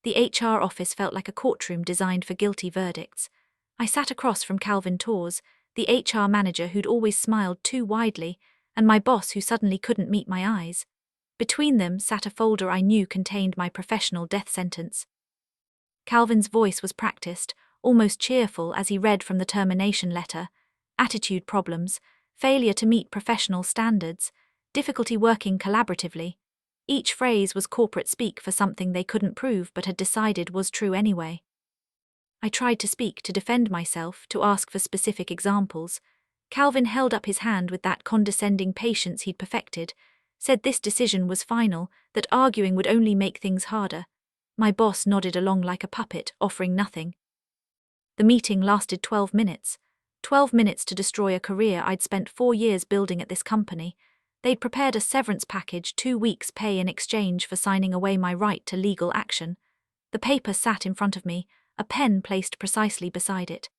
The HR office felt like a courtroom designed for guilty verdicts. I sat across from Calvin Torres, the HR manager who'd always smiled too widely, and my boss who suddenly couldn't meet my eyes. Between them sat a folder I knew contained my professional death sentence. Calvin's voice was practiced, almost cheerful as he read from the termination letter: attitude problems, failure to meet professional standards, difficulty working collaboratively. Each phrase was corporate speak for something they couldn't prove but had decided was true anyway. I tried to speak, to defend myself, to ask for specific examples. Calvin held up his hand with that condescending patience he'd perfected, said this decision was final, that arguing would only make things harder. My boss nodded along like a puppet, offering nothing. The meeting lasted 12 minutes. 12 minutes to destroy a career I'd spent 4 years building at this company. They'd prepared a severance package, 2 weeks' pay in exchange for signing away my right to legal action. The paper sat in front of me, a pen placed precisely beside it.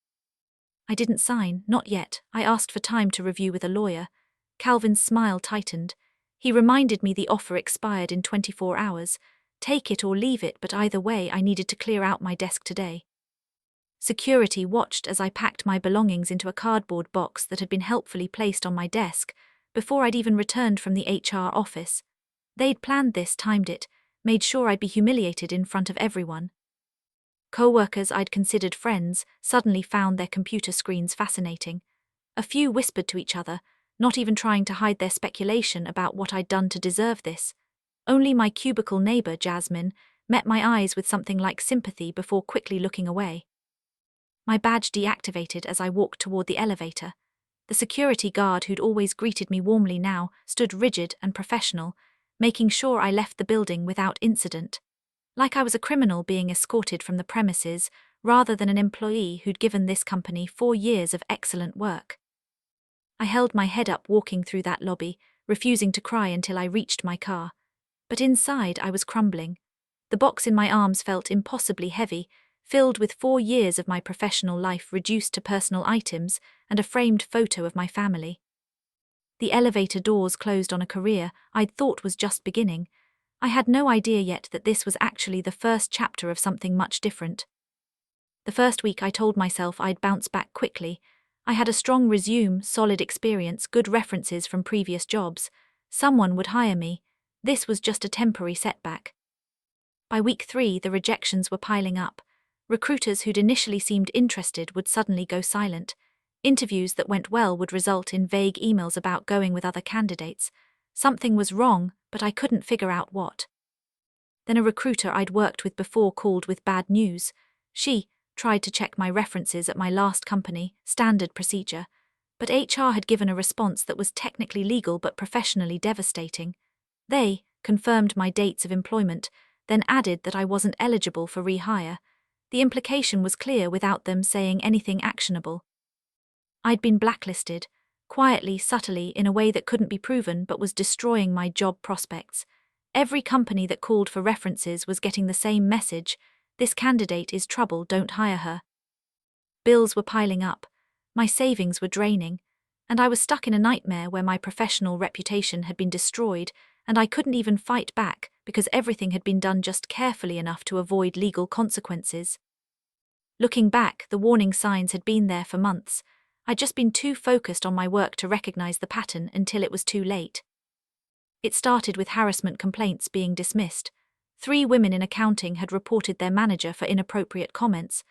I didn't sign, not yet. I asked for time to review with a lawyer. Calvin's smile tightened. He reminded me the offer expired in 24 hours. Take it or leave it, but either way I needed to clear out my desk today. Security watched as I packed my belongings into a cardboard box that had been helpfully placed on my desk before I'd even returned from the HR office. They'd planned this, timed it, made sure I'd be humiliated in front of everyone. Co-workers I'd considered friends suddenly found their computer screens fascinating. A few whispered to each other, not even trying to hide their speculation about what I'd done to deserve this. Only my cubicle neighbor, Jasmine, met my eyes with something like sympathy before quickly looking away. My badge deactivated as I walked toward the elevator. The security guard who'd always greeted me warmly now stood rigid and professional, making sure I left the building without incident. Like I was a criminal being escorted from the premises, rather than an employee who'd given this company 4 years of excellent work. I held my head up walking through that lobby, refusing to cry until I reached my car. But inside I was crumbling. The box in my arms felt impossibly heavy, filled with 4 years of my professional life reduced to personal items and a framed photo of my family. The elevator doors closed on a career I'd thought was just beginning. I had no idea yet that this was actually the first chapter of something much different. The first week I told myself I'd bounce back quickly. I had a strong resume, solid experience, good references from previous jobs. Someone would hire me. This was just a temporary setback. By week 3, the rejections were piling up. Recruiters who'd initially seemed interested would suddenly go silent. Interviews that went well would result in vague emails about going with other candidates. Something was wrong, but I couldn't figure out what. Then a recruiter I'd worked with before called with bad news. She tried to check my references at my last company, standard procedure, but HR had given a response that was technically legal but professionally devastating. They confirmed my dates of employment, then added that I wasn't eligible for rehire. The implication was clear without them saying anything actionable. I'd been blacklisted, quietly, subtly, in a way that couldn't be proven but was destroying my job prospects. Every company that called for references was getting the same message: this candidate is trouble, don't hire her. Bills were piling up, my savings were draining, and I was stuck in a nightmare where my professional reputation had been destroyed and I couldn't even fight back because everything had been done just carefully enough to avoid legal consequences. Looking back, the warning signs had been there for months. I'd just been too focused on my work to recognize the pattern until it was too late. It started with harassment complaints being dismissed. 3 women in accounting had reported their manager for inappropriate comments.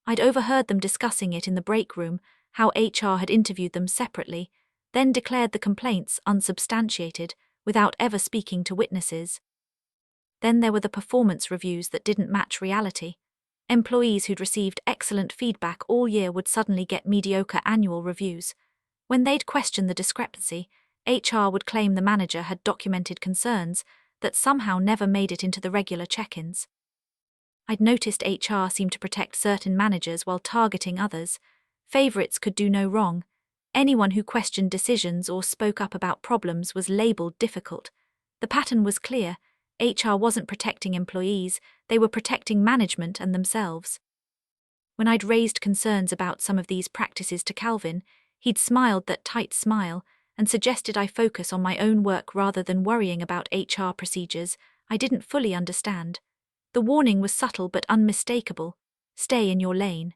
I'd overheard them discussing it in the break room, how HR had interviewed them separately, then declared the complaints unsubstantiated, without ever speaking to witnesses. Then there were the performance reviews that didn't match reality. Employees who'd received excellent feedback all year would suddenly get mediocre annual reviews. When they'd question the discrepancy, HR would claim the manager had documented concerns that somehow never made it into the regular check-ins. I'd noticed HR seemed to protect certain managers while targeting others. Favorites could do no wrong. Anyone who questioned decisions or spoke up about problems was labeled difficult. The pattern was clear. HR wasn't protecting employees, they were protecting management and themselves. When I'd raised concerns about some of these practices to Calvin, he'd smiled that tight smile and suggested I focus on my own work rather than worrying about HR procedures I didn't fully understand. The warning was subtle but unmistakable: stay in your lane.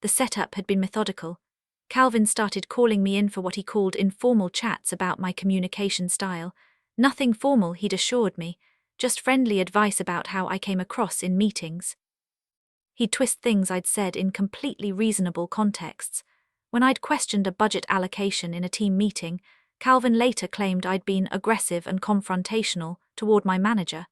The setup had been methodical. Calvin started calling me in for what he called informal chats about my communication style. Nothing formal, he'd assured me, just friendly advice about how I came across in meetings. He'd twist things I'd said in completely reasonable contexts. When I'd questioned a budget allocation in a team meeting, Calvin later claimed I'd been aggressive and confrontational toward my manager.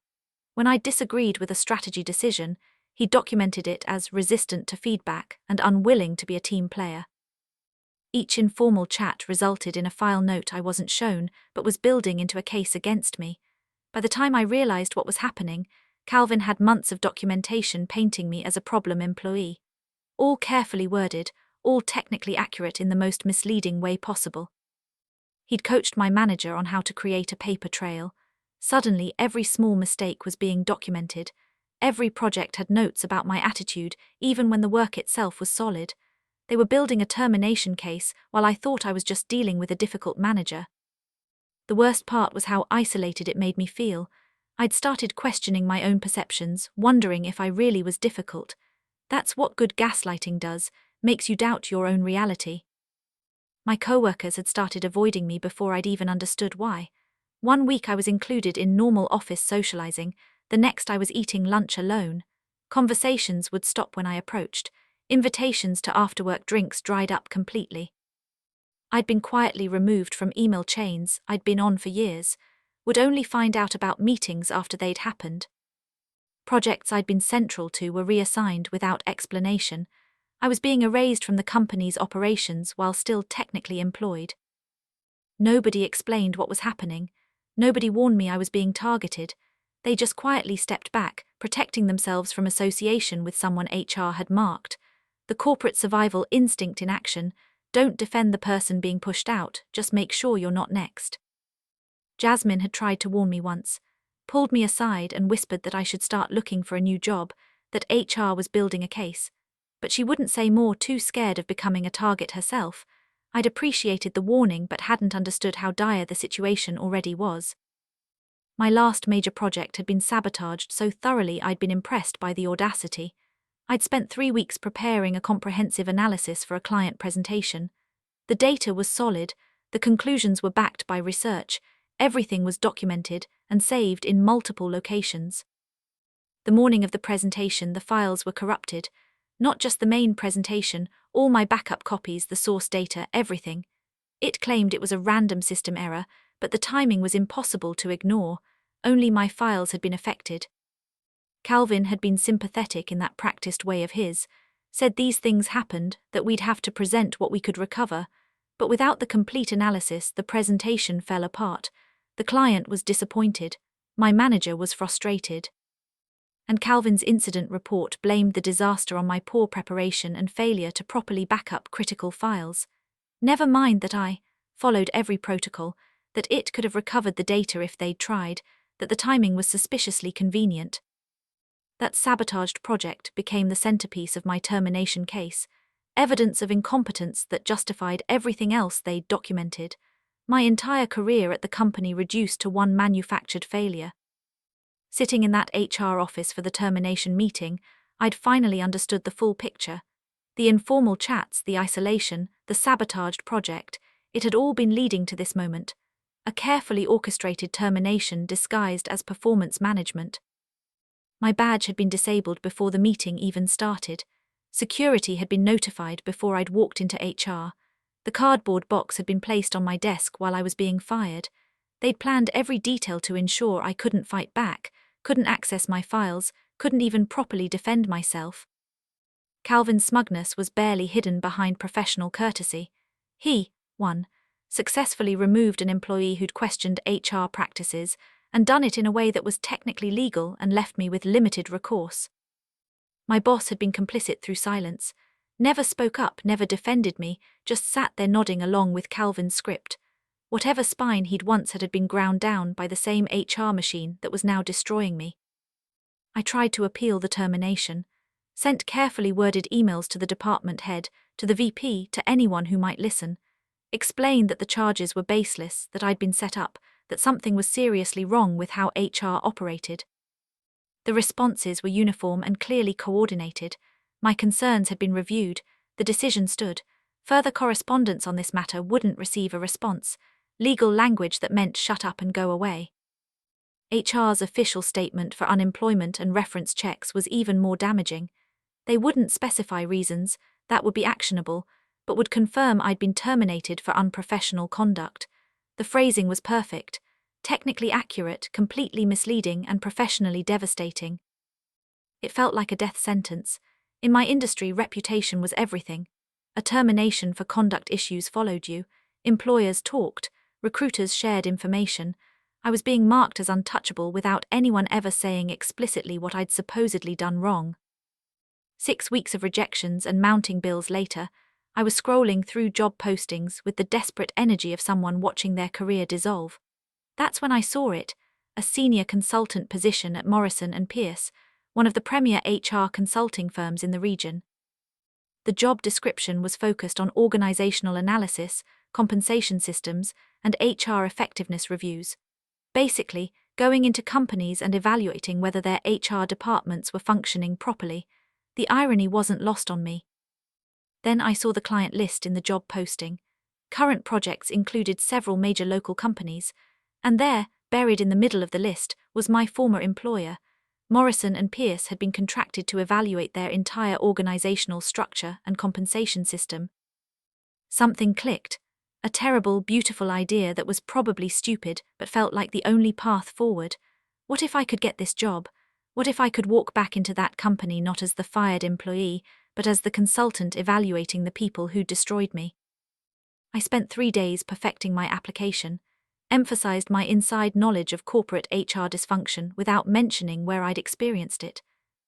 When I disagreed with a strategy decision, he documented it as resistant to feedback and unwilling to be a team player. Each informal chat resulted in a file note I wasn't shown, but was building into a case against me. By the time I realized what was happening, Calvin had months of documentation painting me as a problem employee. All carefully worded, all technically accurate in the most misleading way possible. He'd coached my manager on how to create a paper trail. Suddenly, every small mistake was being documented. Every project had notes about my attitude, even when the work itself was solid. They were building a termination case while I thought I was just dealing with a difficult manager. The worst part was how isolated it made me feel. I'd started questioning my own perceptions, wondering if I really was difficult. That's what good gaslighting does, makes you doubt your own reality. My coworkers had started avoiding me before I'd even understood why. One week I was included in normal office socializing, the next I was eating lunch alone. Conversations would stop when I approached. Invitations to after-work drinks dried up completely. I'd been quietly removed from email chains I'd been on for years, would only find out about meetings after they'd happened. Projects I'd been central to were reassigned without explanation. I was being erased from the company's operations while still technically employed. Nobody explained what was happening. Nobody warned me I was being targeted. They just quietly stepped back, protecting themselves from association with someone HR had marked. The corporate survival instinct in action: don't defend the person being pushed out, just make sure you're not next. Jasmine had tried to warn me once, pulled me aside and whispered that I should start looking for a new job, that HR was building a case. But she wouldn't say more, too scared of becoming a target herself. I'd appreciated the warning but hadn't understood how dire the situation already was. My last major project had been sabotaged so thoroughly I'd been impressed by the audacity. I'd spent 3 weeks preparing a comprehensive analysis for a client presentation. The data was solid, the conclusions were backed by research, everything was documented and saved in multiple locations. The morning of the presentation, the files were corrupted. Not just the main presentation, all my backup copies, the source data, everything. It claimed it was a random system error, but the timing was impossible to ignore. Only my files had been affected. Calvin had been sympathetic in that practiced way of his, said these things happened, that we'd have to present what we could recover, but without the complete analysis, the presentation fell apart. The client was disappointed. My manager was frustrated. And Calvin's incident report blamed the disaster on my poor preparation and failure to properly back up critical files. Never mind that I followed every protocol, that it could have recovered the data if they'd tried, that the timing was suspiciously convenient. That sabotaged project became the centerpiece of my termination case, evidence of incompetence that justified everything else they'd documented. My entire career at the company reduced to one manufactured failure. Sitting in that HR office for the termination meeting, I'd finally understood the full picture. The informal chats, the isolation, the sabotaged project, it had all been leading to this moment. A carefully orchestrated termination disguised as performance management. My badge had been disabled before the meeting even started. Security had been notified before I'd walked into HR. The cardboard box had been placed on my desk while I was being fired. They'd planned every detail to ensure I couldn't fight back, couldn't access my files, couldn't even properly defend myself. Calvin's smugness was barely hidden behind professional courtesy. He, successfully removed an employee who'd questioned HR practices and done it in a way that was technically legal and left me with limited recourse. My boss had been complicit through silence, never spoke up, never defended me, just sat there nodding along with Calvin's script. Whatever spine he'd once had been ground down by the same HR machine that was now destroying me. I tried to appeal the termination, sent carefully worded emails to the department head, to the VP, to anyone who might listen, explained that the charges were baseless, that I'd been set up, that something was seriously wrong with how HR operated. The responses were uniform and clearly coordinated. My concerns had been reviewed, the decision stood. Further correspondence on this matter wouldn't receive a response. Legal language that meant shut up and go away. HR's official statement for unemployment and reference checks was even more damaging. They wouldn't specify reasons, that would be actionable, but would confirm I'd been terminated for unprofessional conduct. The phrasing was perfect, technically accurate, completely misleading, and professionally devastating. It felt like a death sentence. In my industry, reputation was everything. A termination for conduct issues followed you. Employers talked, recruiters shared information. I was being marked as untouchable without anyone ever saying explicitly what I'd supposedly done wrong. 6 weeks of rejections and mounting bills later, I was scrolling through job postings with the desperate energy of someone watching their career dissolve. That's when I saw it, a senior consultant position at Morrison & Pearce, one of the premier HR consulting firms in the region. The job description was focused on organizational analysis, compensation systems, and HR effectiveness reviews. Basically, going into companies and evaluating whether their HR departments were functioning properly. The irony wasn't lost on me. Then I saw the client list in the job posting. Current projects included several major local companies, and there, buried in the middle of the list, was my former employer. Morrison & Pearce had been contracted to evaluate their entire organizational structure and compensation system. Something clicked. A terrible, beautiful idea that was probably stupid but felt like the only path forward. What if I could get this job? What if I could walk back into that company not as the fired employee, but as the consultant evaluating the people who destroyed me? I spent 3 days perfecting my application, emphasized my inside knowledge of corporate HR dysfunction without mentioning where I'd experienced it,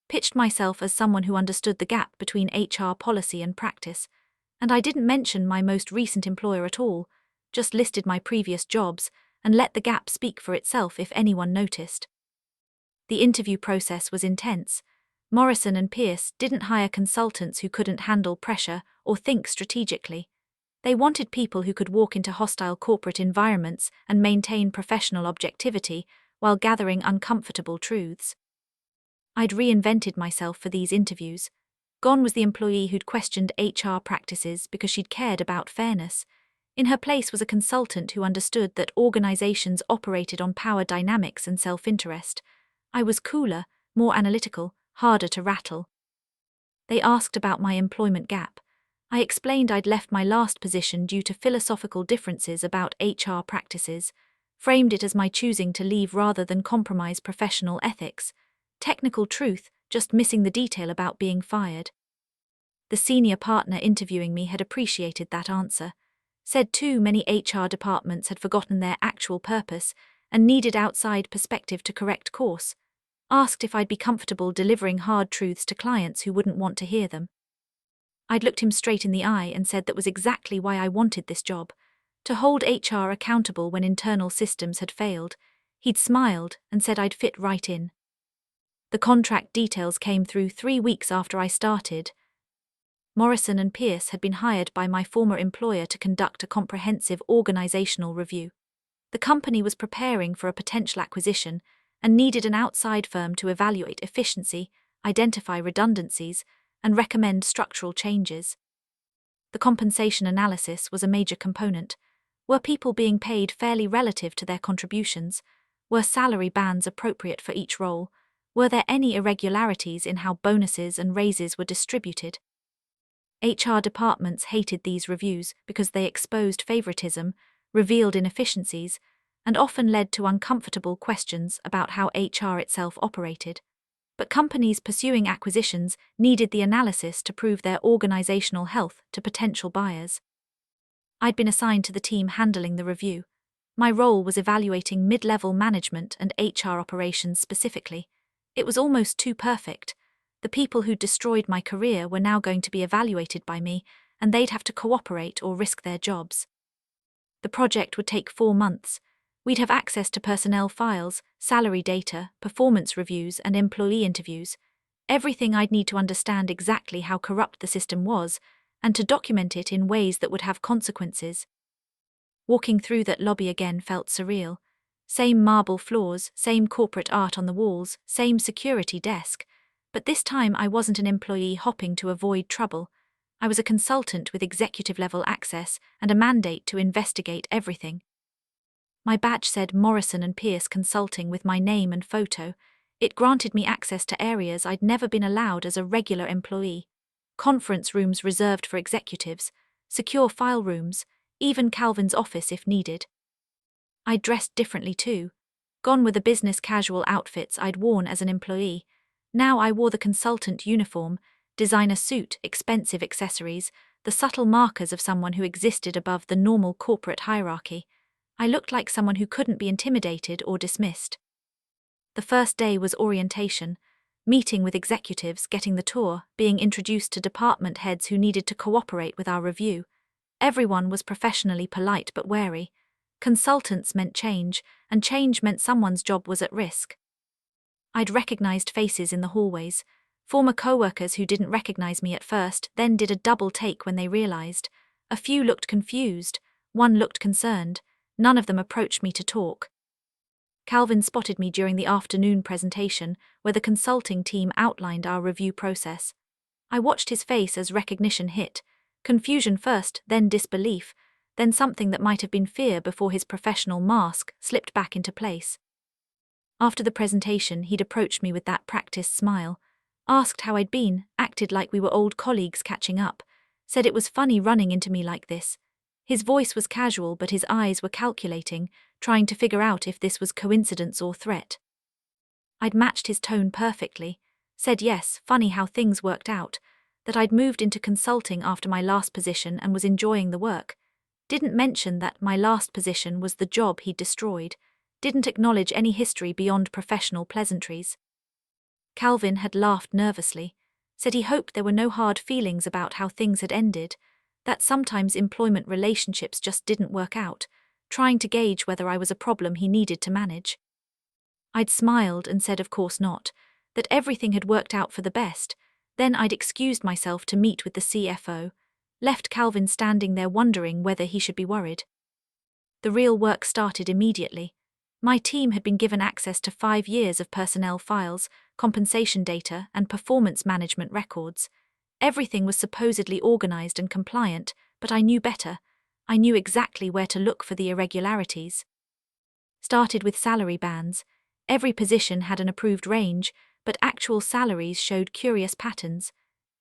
pitched myself as someone who understood the gap between HR policy and practice, and I didn't mention my most recent employer at all, just listed my previous jobs and let the gap speak for itself if anyone noticed. The interview process was intense. Morrison & Pearce didn't hire consultants who couldn't handle pressure or think strategically. They wanted people who could walk into hostile corporate environments and maintain professional objectivity while gathering uncomfortable truths. I'd reinvented myself for these interviews. Gone was the employee who'd questioned HR practices because she'd cared about fairness. In her place was a consultant who understood that organizations operated on power dynamics and self-interest. I was cooler, more analytical, harder to rattle. They asked about my employment gap. I explained I'd left my last position due to philosophical differences about HR practices, framed it as my choosing to leave rather than compromise professional ethics. Technical truth, just missing the detail about being fired. The senior partner interviewing me had appreciated that answer, said too many HR departments had forgotten their actual purpose and needed outside perspective to correct course, asked if I'd be comfortable delivering hard truths to clients who wouldn't want to hear them. I'd looked him straight in the eye and said that was exactly why I wanted this job, to hold HR accountable when internal systems had failed. He'd smiled and said I'd fit right in. The contract details came through 3 weeks after I started. Morrison & Pearce had been hired by my former employer to conduct a comprehensive organizational review. The company was preparing for a potential acquisition and needed an outside firm to evaluate efficiency, identify redundancies, and recommend structural changes. The compensation analysis was a major component. Were people being paid fairly relative to their contributions? Were salary bands appropriate for each role? Were there any irregularities in how bonuses and raises were distributed? HR departments hated these reviews because they exposed favoritism, revealed inefficiencies, and often led to uncomfortable questions about how HR itself operated. But companies pursuing acquisitions needed the analysis to prove their organizational health to potential buyers. I'd been assigned to the team handling the review. My role was evaluating mid-level management and HR operations specifically. It was almost too perfect. The people who'd destroyed my career were now going to be evaluated by me, and they'd have to cooperate or risk their jobs. The project would take 4 months. We'd have access to personnel files, salary data, performance reviews, and employee interviews. Everything I'd need to understand exactly how corrupt the system was, and to document it in ways that would have consequences. Walking through that lobby again felt surreal. Same marble floors, same corporate art on the walls, same security desk. But this time I wasn't an employee hopping to avoid trouble. I was a consultant with executive-level access and a mandate to investigate everything. My badge said Morrison and Pierce Consulting with my name and photo. It granted me access to areas I'd never been allowed as a regular employee. Conference rooms reserved for executives, secure file rooms, even Calvin's office if needed. I dressed differently too. Gone were the business casual outfits I'd worn as an employee. Now I wore the consultant uniform, designer suit, expensive accessories, the subtle markers of someone who existed above the normal corporate hierarchy. I looked like someone who couldn't be intimidated or dismissed. The first day was orientation, meeting with executives, getting the tour, being introduced to department heads who needed to cooperate with our review. Everyone was professionally polite but wary. Consultants meant change, and change meant someone's job was at risk. I'd recognized faces in the hallways, former co-workers who didn't recognize me at first, then did a double take when they realized. A few looked confused, one looked concerned, none of them approached me to talk. Calvin spotted me during the afternoon presentation, where the consulting team outlined our review process. I watched his face as recognition hit, confusion first, then disbelief, then something that might have been fear before his professional mask slipped back into place. After the presentation, he'd approached me with that practiced smile, asked how I'd been, acted like we were old colleagues catching up, said it was funny running into me like this. His voice was casual but his eyes were calculating, trying to figure out if this was coincidence or threat. I'd matched his tone perfectly, said yes, funny how things worked out, that I'd moved into consulting after my last position and was enjoying the work. Didn't mention that my last position was the job he'd destroyed, didn't acknowledge any history beyond professional pleasantries. Calvin had laughed nervously, said he hoped there were no hard feelings about how things had ended, that sometimes employment relationships just didn't work out, trying to gauge whether I was a problem he needed to manage. I'd smiled and said of course not, that everything had worked out for the best. Then I'd excused myself to meet with the CFO, left Calvin standing there wondering whether he should be worried. The real work started immediately. My team had been given access to 5 years of personnel files, compensation data, and performance management records. Everything was supposedly organized and compliant, but I knew better. I knew exactly where to look for the irregularities. Started with salary bands. Every position had an approved range, but actual salaries showed curious patterns.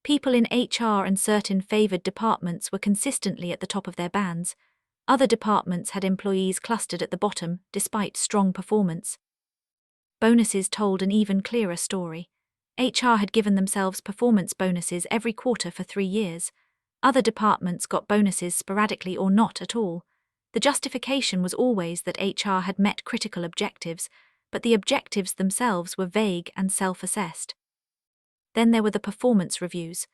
People in HR and certain favored departments were consistently at the top of their bands. Other departments had employees clustered at the bottom, despite strong performance. Bonuses told an even clearer story. HR had given themselves performance bonuses every quarter for 3 years. Other departments got bonuses sporadically or not at all. The justification was always that HR had met critical objectives, but the objectives themselves were vague and self-assessed. Then there were the performance reviews.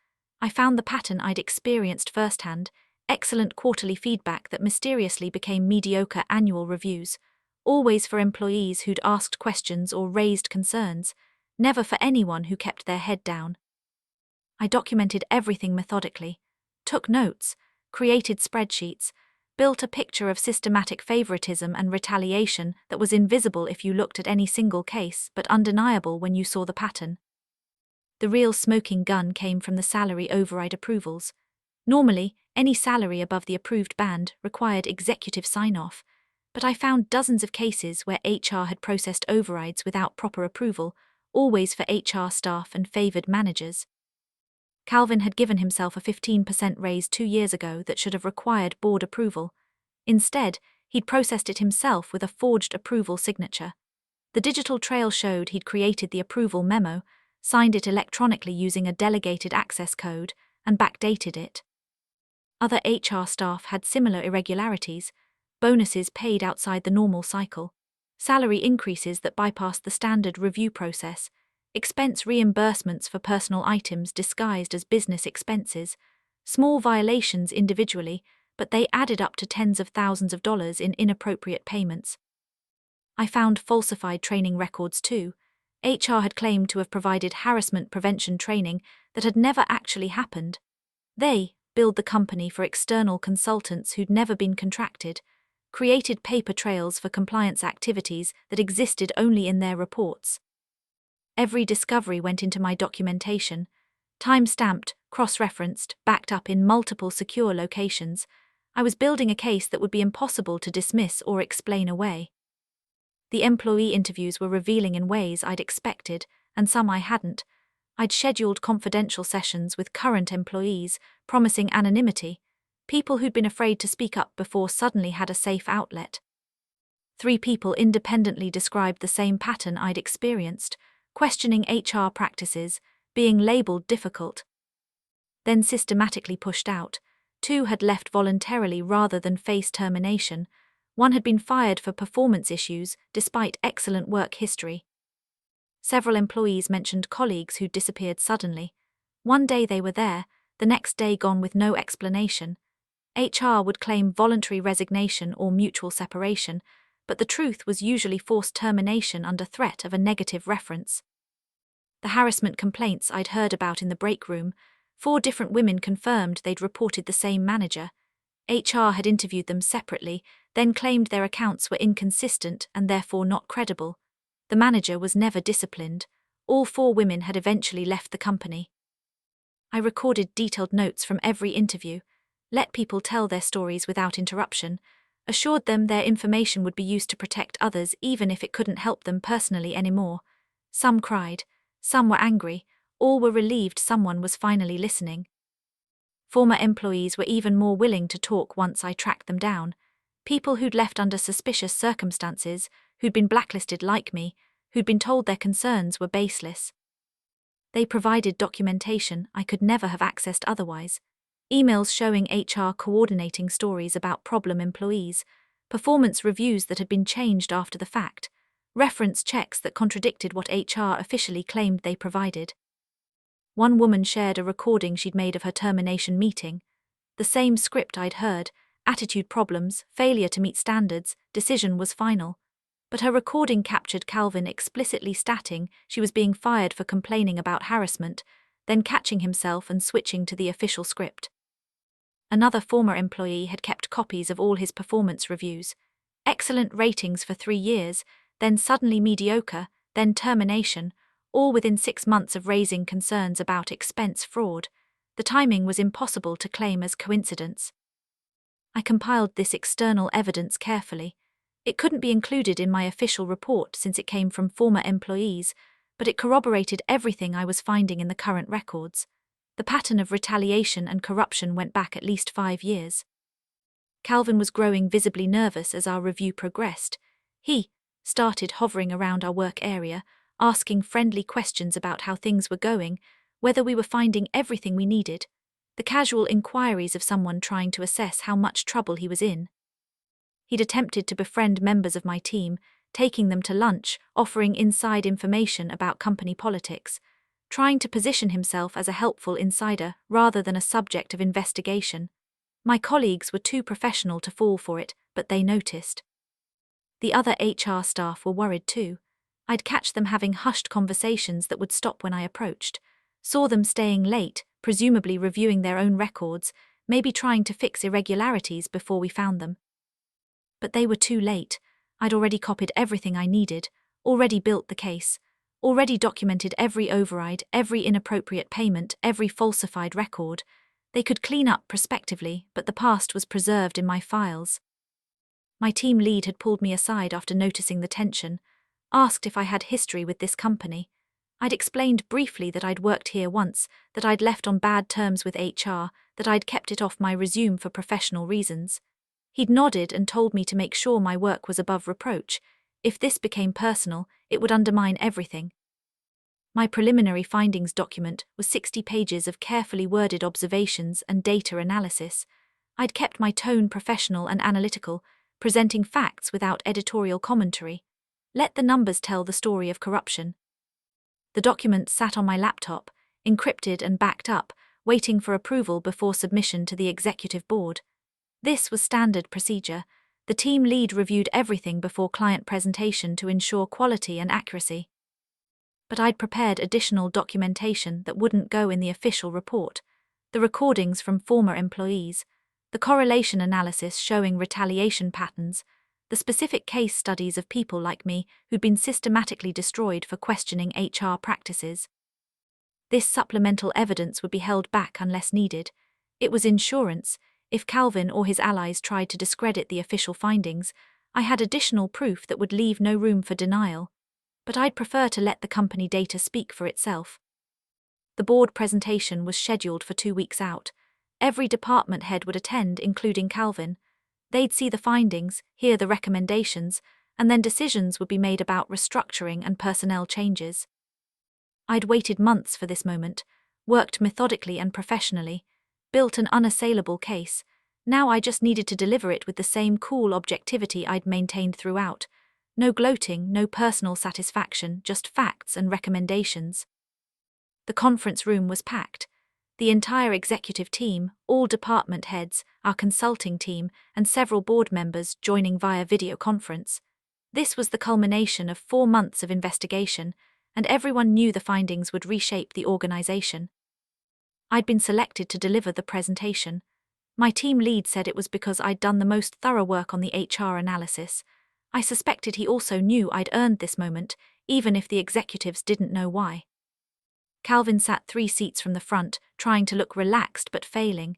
I found the pattern I'd experienced firsthand: excellent quarterly feedback that mysteriously became mediocre annual reviews, always for employees who'd asked questions or raised concerns, never for anyone who kept their head down. I documented everything methodically, took notes, created spreadsheets, built a picture of systematic favoritism and retaliation that was invisible if you looked at any single case but undeniable when you saw the pattern. The real smoking gun came from the salary override approvals. Normally, any salary above the approved band required executive sign-off, but I found dozens of cases where HR had processed overrides without proper approval, always for HR staff and favored managers. Calvin had given himself a 15% raise 2 years ago that should have required board approval. Instead, he'd processed it himself with a forged approval signature. The digital trail showed he'd created the approval memo, signed it electronically using a delegated access code, and backdated it. Other HR staff had similar irregularities: bonuses paid outside the normal cycle, salary increases that bypassed the standard review process, expense reimbursements for personal items disguised as business expenses, small violations individually, but they added up to tens of thousands of dollars in inappropriate payments. I found falsified training records too. HR had claimed to have provided harassment prevention training that had never actually happened. They billed the company for external consultants who'd never been contracted, created paper trails for compliance activities that existed only in their reports. Every discovery went into my documentation, time-stamped, cross-referenced, backed up in multiple secure locations. I was building a case that would be impossible to dismiss or explain away. The employee interviews were revealing in ways I'd expected, and some I hadn't. I'd scheduled confidential sessions with current employees, promising anonymity. People who'd been afraid to speak up before suddenly had a safe outlet. 3 people independently described the same pattern I'd experienced, questioning HR practices, being labeled difficult. Then systematically pushed out. 2 had left voluntarily rather than face termination. 1 had been fired for performance issues despite excellent work history. Several employees mentioned colleagues who'd disappeared suddenly. One day they were there, the next day gone with no explanation. HR would claim voluntary resignation or mutual separation, but the truth was usually forced termination under threat of a negative reference. The harassment complaints I'd heard about in the break room, 4 different women confirmed they'd reported the same manager. HR had interviewed them separately, then claimed their accounts were inconsistent and therefore not credible. The manager was never disciplined. All 4 women had eventually left the company. I recorded detailed notes from every interview, let people tell their stories without interruption, assured them their information would be used to protect others even if it couldn't help them personally anymore. Some cried, some were angry, all were relieved someone was finally listening. Former employees were even more willing to talk once I tracked them down. People who'd left under suspicious circumstances, who'd been blacklisted like me, who'd been told their concerns were baseless. They provided documentation I could never have accessed otherwise. Emails showing HR coordinating stories about problem employees, performance reviews that had been changed after the fact, reference checks that contradicted what HR officially claimed they provided. One woman shared a recording she'd made of her termination meeting. The same script I'd heard, attitude problems, failure to meet standards, decision was final. But her recording captured Calvin explicitly stating she was being fired for complaining about harassment, then catching himself and switching to the official script. Another former employee had kept copies of all his performance reviews. Excellent ratings for 3 years, then suddenly mediocre, then termination, all within 6 months of raising concerns about expense fraud. The timing was impossible to claim as coincidence. I compiled this external evidence carefully. It couldn't be included in my official report since it came from former employees, but it corroborated everything I was finding in the current records. The pattern of retaliation and corruption went back at least 5 years. Calvin was growing visibly nervous as our review progressed. He started hovering around our work area, asking friendly questions about how things were going, whether we were finding everything we needed, the casual inquiries of someone trying to assess how much trouble he was in. He'd attempted to befriend members of my team, taking them to lunch, offering inside information about company politics, trying to position himself as a helpful insider rather than a subject of investigation. My colleagues were too professional to fall for it, but they noticed. The other HR staff were worried too. I'd catch them having hushed conversations that would stop when I approached, saw them staying late, presumably reviewing their own records, maybe trying to fix irregularities before we found them. But they were too late. I'd already copied everything I needed, already built the case, already documented every override, every inappropriate payment, every falsified record. They could clean up prospectively, but the past was preserved in my files. My team lead had pulled me aside after noticing the tension, asked if I had history with this company. I'd explained briefly that I'd worked here once, that I'd left on bad terms with HR, that I'd kept it off my resume for professional reasons. He'd nodded and told me to make sure my work was above reproach. If this became personal, it would undermine everything. My preliminary findings document was 60 pages of carefully worded observations and data analysis. I'd kept my tone professional and analytical, presenting facts without editorial commentary. Let the numbers tell the story of corruption. The document sat on my laptop, encrypted and backed up, waiting for approval before submission to the executive board. This was standard procedure. The team lead reviewed everything before client presentation to ensure quality and accuracy. But I'd prepared additional documentation that wouldn't go in the official report. The recordings from former employees, The correlation analysis showing retaliation patterns, the specific case studies of people like me who'd been systematically destroyed for questioning HR practices. This supplemental evidence would be held back unless needed. It was insurance. If Calvin or his allies tried to discredit the official findings, I had additional proof that would leave no room for denial. But I'd prefer to let the company data speak for itself. The board presentation was scheduled for 2 weeks out. Every department head would attend, including Calvin. They'd see the findings, hear the recommendations, and then decisions would be made about restructuring and personnel changes. I'd waited months for this moment, worked methodically and professionally, built an unassailable case. Now I just needed to deliver it with the same cool objectivity I'd maintained throughout. No gloating, no personal satisfaction, just facts and recommendations. The conference room was packed. The entire executive team, all department heads, our consulting team, and several board members joining via video conference. This was the culmination of 4 months of investigation, and everyone knew the findings would reshape the organization. I'd been selected to deliver the presentation. My team lead said it was because I'd done the most thorough work on the HR analysis. I suspected he also knew I'd earned this moment, even if the executives didn't know why. Calvin sat 3 seats from the front, trying to look relaxed but failing.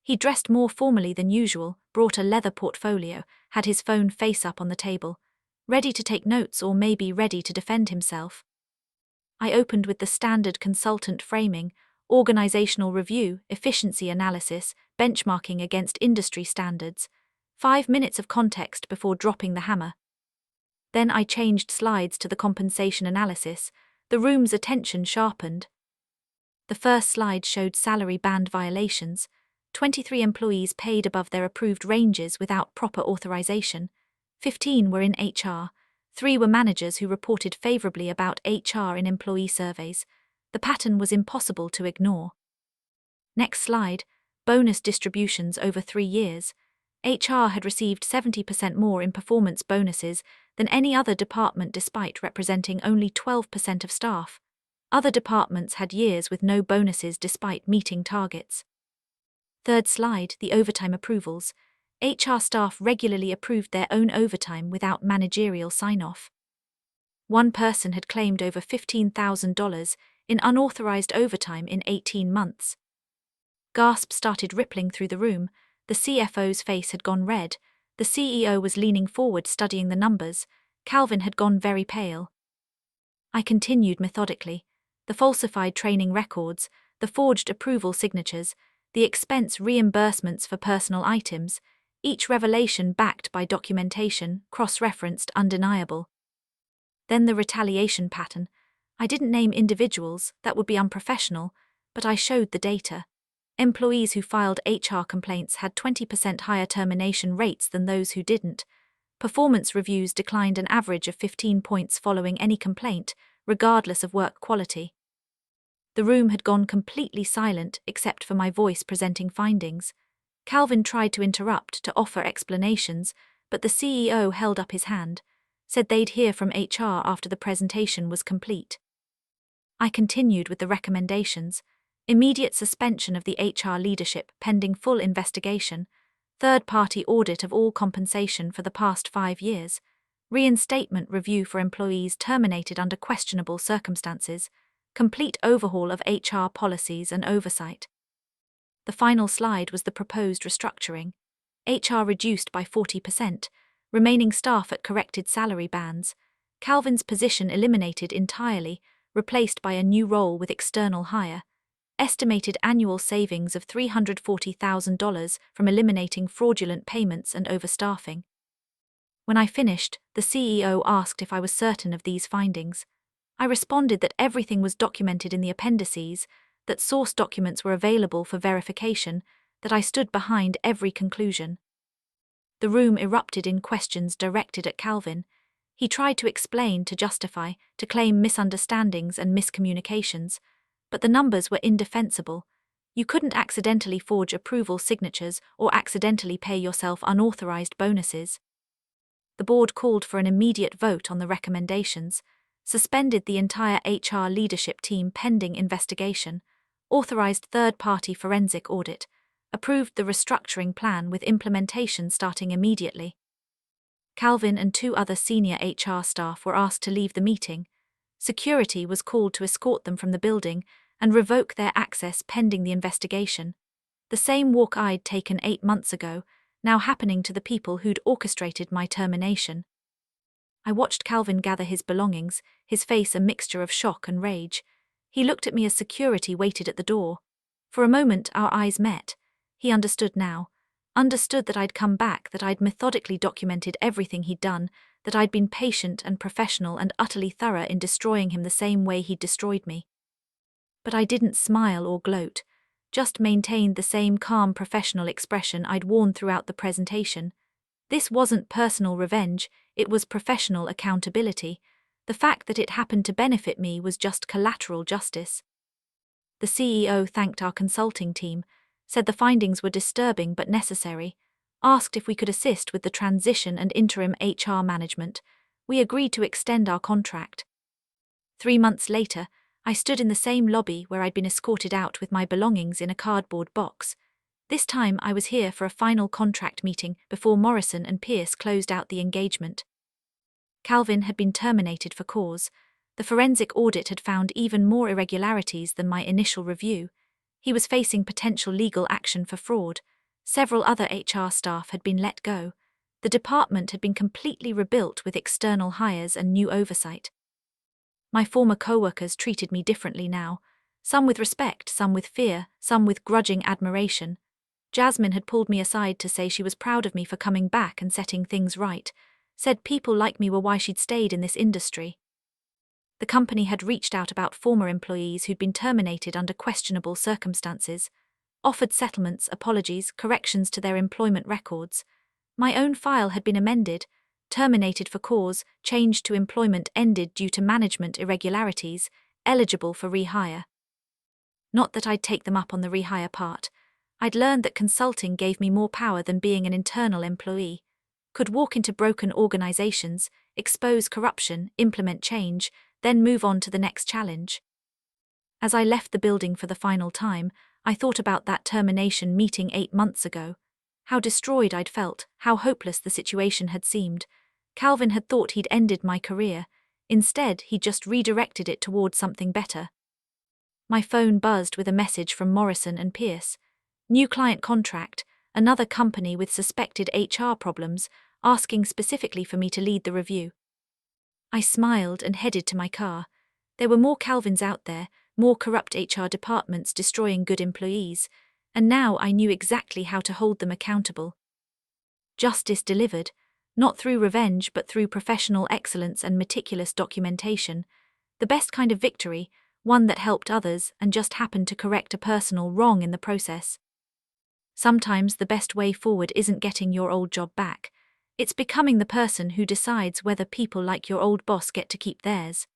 He dressed more formally than usual, brought a leather portfolio, had his phone face up on the table, ready to take notes or maybe ready to defend himself. I opened with the standard consultant framing, organizational review, efficiency analysis, benchmarking against industry standards, 5 minutes of context before dropping the hammer. Then I changed slides to the compensation analysis. The room's attention sharpened. The first slide showed salary band violations. 23 employees paid above their approved ranges without proper authorization. 15 were in HR. 3 were managers who reported favorably about HR in employee surveys. The pattern was impossible to ignore. Next slide, bonus distributions over 3 years. HR had received 70% more in performance bonuses than any other department despite representing only 12% of staff. Other departments had years with no bonuses despite meeting targets. Third slide, the overtime approvals. HR staff regularly approved their own overtime without managerial sign-off. One person had claimed over $15,000 in unauthorized overtime in 18 months. Gasps started rippling through the room. The CFO's face had gone red. The CEO was leaning forward studying the numbers. Calvin had gone very pale. I continued methodically. The falsified training records, the forged approval signatures, the expense reimbursements for personal items, each revelation backed by documentation, cross-referenced, undeniable. Then the retaliation pattern. I didn't name individuals, that would be unprofessional, but I showed the data. Employees who filed HR complaints had 20% higher termination rates than those who didn't. Performance reviews declined an average of 15 points following any complaint, regardless of work quality. The room had gone completely silent except for my voice presenting findings. Calvin tried to interrupt, to offer explanations, but the CEO held up his hand, said they'd hear from HR after the presentation was complete. I continued with the recommendations. Immediate suspension of the HR leadership pending full investigation, third-party audit of all compensation for the past 5 years, reinstatement review for employees terminated under questionable circumstances, complete overhaul of HR policies and oversight. The final slide was the proposed restructuring. HR reduced by 40%, remaining staff at corrected salary bands, Calvin's position eliminated entirely, replaced by a new role with external hire. Estimated annual savings of $340,000 from eliminating fraudulent payments and overstaffing. When I finished, the CEO asked if I was certain of these findings. I responded that everything was documented in the appendices, that source documents were available for verification, that I stood behind every conclusion. The room erupted in questions directed at Calvin. He tried to explain, to justify, to claim misunderstandings and miscommunications. But the numbers were indefensible. You couldn't accidentally forge approval signatures or accidentally pay yourself unauthorized bonuses. The board called for an immediate vote on the recommendations, suspended the entire HR leadership team pending investigation, authorized third-party forensic audit, approved the restructuring plan with implementation starting immediately. Calvin and 2 other senior HR staff were asked to leave the meeting. Security was called to escort them from the building and revoke their access pending the investigation. The same walk I'd taken 8 months ago, now happening to the people who'd orchestrated my termination. I watched Calvin gather his belongings, his face a mixture of shock and rage. He looked at me as security waited at the door. For a moment our eyes met. He understood now. Understood that I'd come back, that I'd methodically documented everything he'd done, that I'd been patient and professional and utterly thorough in destroying him the same way he'd destroyed me. But I didn't smile or gloat, just maintained the same calm professional expression I'd worn throughout the presentation. This wasn't personal revenge, it was professional accountability. The fact that it happened to benefit me was just collateral justice. The CEO thanked our consulting team, said the findings were disturbing but necessary, asked if we could assist with the transition and interim HR management. We agreed to extend our contract. 3 months later, I stood in the same lobby where I'd been escorted out with my belongings in a cardboard box. This time I was here for a final contract meeting before Morrison and Pierce closed out the engagement. Calvin had been terminated for cause. The forensic audit had found even more irregularities than my initial review. He was facing potential legal action for fraud. Several other HR staff had been let go. The department had been completely rebuilt with external hires and new oversight. My former co-workers treated me differently now, some with respect, some with fear, some with grudging admiration. Jasmine had pulled me aside to say she was proud of me for coming back and setting things right, said people like me were why she'd stayed in this industry. The company had reached out about former employees who'd been terminated under questionable circumstances, offered settlements, apologies, corrections to their employment records. My own file had been amended, terminated for cause, changed to employment ended due to management irregularities, eligible for rehire. Not that I'd take them up on the rehire part. I'd learned that consulting gave me more power than being an internal employee. Could walk into broken organizations, expose corruption, implement change, then move on to the next challenge. As I left the building for the final time, I thought about that termination meeting 8 months ago. How destroyed I'd felt, how hopeless the situation had seemed. Calvin had thought he'd ended my career. Instead, he'd just redirected it toward something better. My phone buzzed with a message from Morrison and Pierce. New client contract, another company with suspected HR problems, asking specifically for me to lead the review. I smiled and headed to my car. There were more Calvins out there, more corrupt HR departments destroying good employees, and now I knew exactly how to hold them accountable. Justice delivered, not through revenge but through professional excellence and meticulous documentation. The best kind of victory, one that helped others and just happened to correct a personal wrong in the process. Sometimes the best way forward isn't getting your old job back. It's becoming the person who decides whether people like your old boss get to keep theirs.